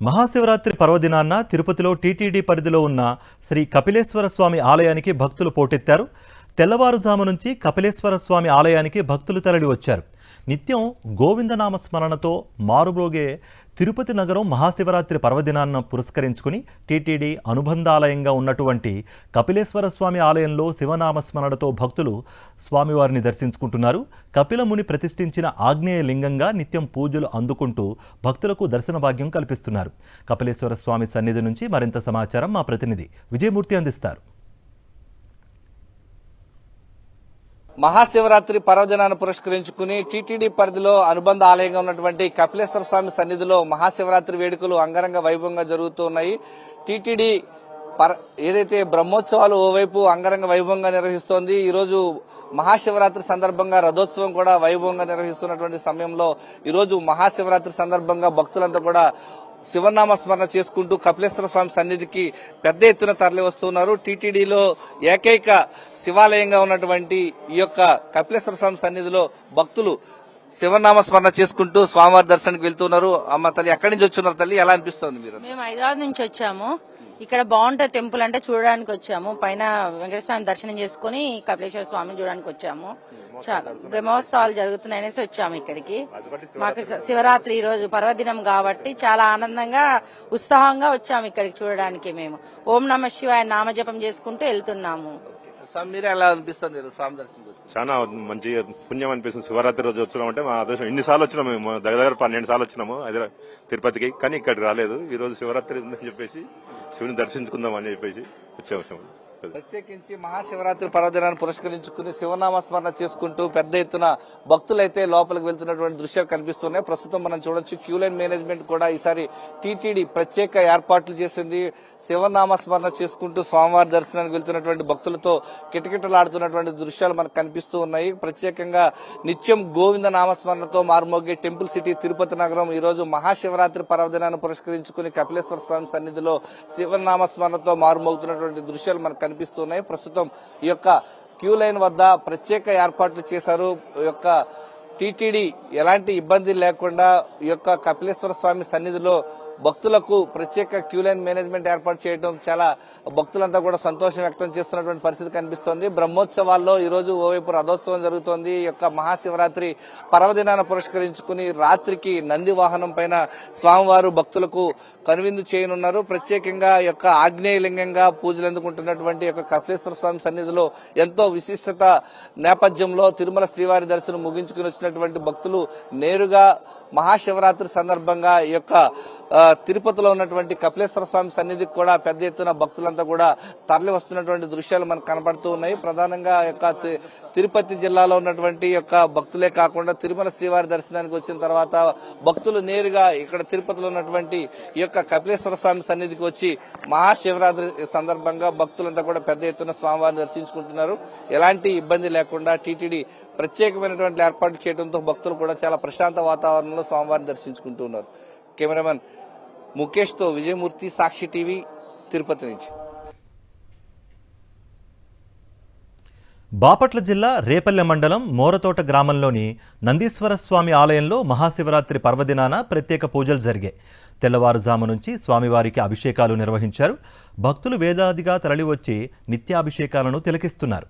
మహాశివరాత్రి పర్వదినాన్న తిరుపతిలో టీటీడీ పరిధిలో ఉన్న శ్రీ కపిలేశ్వర స్వామి ఆలయానికి భక్తులు పోటెత్తారు. తెల్లవారుజాము నుంచి కపిలేశ్వర స్వామి ఆలయానికి భక్తులు తరలి వచ్చారు. నిత్యం గోవిందనామ స్మరణతో మారుబ్రోగే తిరుపతి నగరం మహాశివరాత్రి పర్వదినాన్ని పురస్కరించుకుని టీటీడీ అనుబంధాలయంగా ఉన్నటువంటి కపిలేశ్వర స్వామి ఆలయంలో శివనామ స్మరణతో భక్తులు స్వామివారిని దర్శించుకుంటున్నారు. కపిలముని ప్రతిష్ఠించిన ఆగ్నేయ లింగంగా నిత్యం పూజలు అందుకుంటూ భక్తులకు దర్శన భాగ్యం కల్పిస్తున్నారు. కపిలేశ్వర స్వామి సన్నిధి నుంచి మరింత సమాచారం మా ప్రతినిధి విజయమూర్తి అందిస్తారు. మహాశివరాత్రి పర్వదినాన్ని పురస్కరించుకుని టీటీడీ పరిధిలో అనుబంధ ఆలయంగా ఉన్నటువంటి కపిలేశ్వర స్వామి సన్నిధిలో మహాశివరాత్రి వేడుకలు అంగరంగ వైభవంగా జరుగుతున్నాయి. టీటీడీ ఏదైతే బ్రహ్మోత్సవాలు ఓవైపు అంగరంగ వైభవంగా నిర్వహిస్తోంది. ఈరోజు మహాశివరాత్రి సందర్భంగా రథోత్సవం కూడా వైభవంగా నిర్వహిస్తున్నటువంటి సమయంలో ఈరోజు మహాశివరాత్రి సందర్భంగా భక్తులంతా కూడా శివనామ స్మరణ చేసుకుంటూ కపిలేశ్వర స్వామి సన్నిధికి పెద్ద ఎత్తున తరలి వస్తున్నారు. టీటీడీలో ఏకైక శివాలయంగా ఉన్నటువంటి ఈ యొక్క కపిలేశ్వర స్వామి సన్నిధిలో భక్తులు శివనామ స్మరణ చేసుకుంటూ స్వామివారి దర్శనానికి వెళ్తున్నారు. అమ్మ తల్లి, ఎక్కడి నుంచి వచ్చున్నారు తల్లి, ఎలా అనిపిస్తోంది? మేము హైదరాబాద్ నుంచి వచ్చాము. ఇక్కడ బాగుంటుంది టెంపుల్ అంటే చూడడానికి వచ్చాము. పైన వెంకటేశ్వర దర్శనం చేసుకుని కపిలేశ్వర స్వామిని చూడడానికి వచ్చాము. చాలా బ్రహ్మోత్సవాలు జరుగుతున్నాయి అనేసి వచ్చాము ఇక్కడికి. మాకు శివరాత్రి ఈ రోజు పర్వదినం కాబట్టి చాలా ఆనందంగా ఉత్సాహంగా వచ్చాము ఇక్కడికి చూడడానికి. మేము ఓం నమ శివాయ నామజపం చేసుకుంటూ వెళ్తున్నాము. మీరు ఎలా అనిపిస్తుంది స్వామి దర్శనం? చాలా మంచి పుణ్యం అనిపిస్తుంది. శివరాత్రి రోజు వచ్చినాం అంటే మా అదృష్టం. ఎన్నిసార్లు వచ్చినాము మేము, దగ్గర 12 సార్లు వచ్చినాము తిరుపతికి, కానీ ఇక్కడికి రాలేదు. ఈ రోజు శివరాత్రి ఉందని చెప్పేసి శివుని దర్శించుకుందాం అని చెప్పేసి వచ్చాము. ప్రత్యేకించి మహాశివరాత్రి పర్వదినాన్ని పురస్కరించుకుని శివనామ స్మరణ చేసుకుంటూ పెద్ద ఎత్తున భక్తులైతే లోపలికి వెళ్తున్నటువంటి దృశ్యాలు కనిపిస్తున్నాయి. ప్రస్తుతం మనం చూడొచ్చు క్యూ లైన్ మేనేజ్మెంట్ కూడా ఈసారి టీటీడీ ప్రత్యేక ఏర్పాట్లు చేసింది. శివనామ స్మరణ చేసుకుంటూ స్వామివారి దర్శనానికి వెళ్తున్నటువంటి భక్తులతో కిటకిటలాడుతున్నటువంటి దృశ్యాలు మనకు కనిపిస్తూ ఉన్నాయి. ప్రత్యేకంగా నిత్యం గోవింద నామస్మరణతో మారుమోగే టెంపుల్ సిటీ తిరుపతి నగరం ఈ రోజు మహాశివరాత్రి పర్వదినాన్ని పురస్కరించుకుని కపిలేశ్వర స్వామి సన్నిధిలో శివనామ స్మరణతో మారుమోగుతున్నటువంటి దృశ్యాలు మనకు కనిపిస్తున్నాయి. ప్రస్తుతం ఈ యొక్క క్యూ లైన్ వద్ద ప్రత్యేక ఏర్పాట్లు చేశారు. ఈ యొక్క టీటీడీ ఎలాంటి ఇబ్బంది లేకుండా ఈ యొక్క కపిలేశ్వర స్వామి సన్నిధిలో భక్తులకు ప్రత్యేక క్యూ లైన్ మేనేజ్మెంట్ ఏర్పాటు చేయడం చాలా భక్తులంతా కూడా సంతోషం వ్యక్తం చేస్తున్నటువంటి పరిస్థితి కనిపిస్తోంది. బ్రహ్మోత్సవాల్లో ఈ రోజు ఓవైపు రథోత్సవం జరుగుతోంది. ఈ యొక్క మహాశివరాత్రి పర్వదినాన్ని పురస్కరించుకుని రాత్రికి నంది వాహనం పైన స్వామివారు భక్తులకు కనువిందు చేయనున్నారు. ప్రత్యేకంగా ఈ యొక్క ఆగ్నేయ లింగంగా పూజలు అందుకుంటున్నటువంటి యొక్క కపిలేశ్వర స్వామి సన్నిధిలో ఎంతో విశిష్టత నేపథ్యంలో తిరుమల శ్రీవారి దర్శనం ముగించుకుని వచ్చినటువంటి భక్తులు నేరుగా మహాశివరాత్రి సందర్భంగా ఈ యొక్క తిరుపతిలో ఉన్నటువంటి కపిలేశ్వర స్వామి సన్నిధికి కూడా పెద్ద ఎత్తున భక్తులంతా కూడా తరలి వస్తున్నటువంటి దృశ్యాలు మనకు కనబడుతూ ఉన్నాయి. ప్రధానంగా యొక్క తిరుపతి జిల్లాలో ఉన్నటువంటి యొక్క భక్తులే కాకుండా తిరుమల శ్రీవారి దర్శనానికి వచ్చిన తర్వాత భక్తులు నేరుగా ఇక్కడ తిరుపతిలో ఉన్నటువంటి ఈ యొక్క కపిలేశ్వర స్వామి సన్నిధికి వచ్చి మహాశివరాత్రి సందర్భంగా భక్తులంతా కూడా పెద్ద ఎత్తున స్వామివారిని దర్శించుకుంటున్నారు. ఎలాంటి ఇబ్బంది లేకుండా టీటీడీ ప్రత్యేకమైనటువంటి ఏర్పాట్లు చేయడంతో భక్తులు కూడా చాలా ప్రశాంత వాతావరణంలో స్వామివారిని దర్శించుకుంటున్నారు. కెమెరామెన్ ముఖేష్ తో విజయమూర్తి, సాక్షి టీవీ, తిరుపతి నుంచి. బాపట్ల జిల్లా రేపల్లె మండలం మోరతోట గ్రామంలోని నందీశ్వర స్వామి ఆలయంలో మహాశివరాత్రి పర్వదినాన ప్రత్యేక పూజలు జరిగాయి. తెల్లవారుజాము నుంచి స్వామివారికి అభిషేకాలు నిర్వహించారు. భక్తులు వేదాదిగా తరలివచ్చి నిత్యాభిషేకాలను తిలకిస్తున్నారు.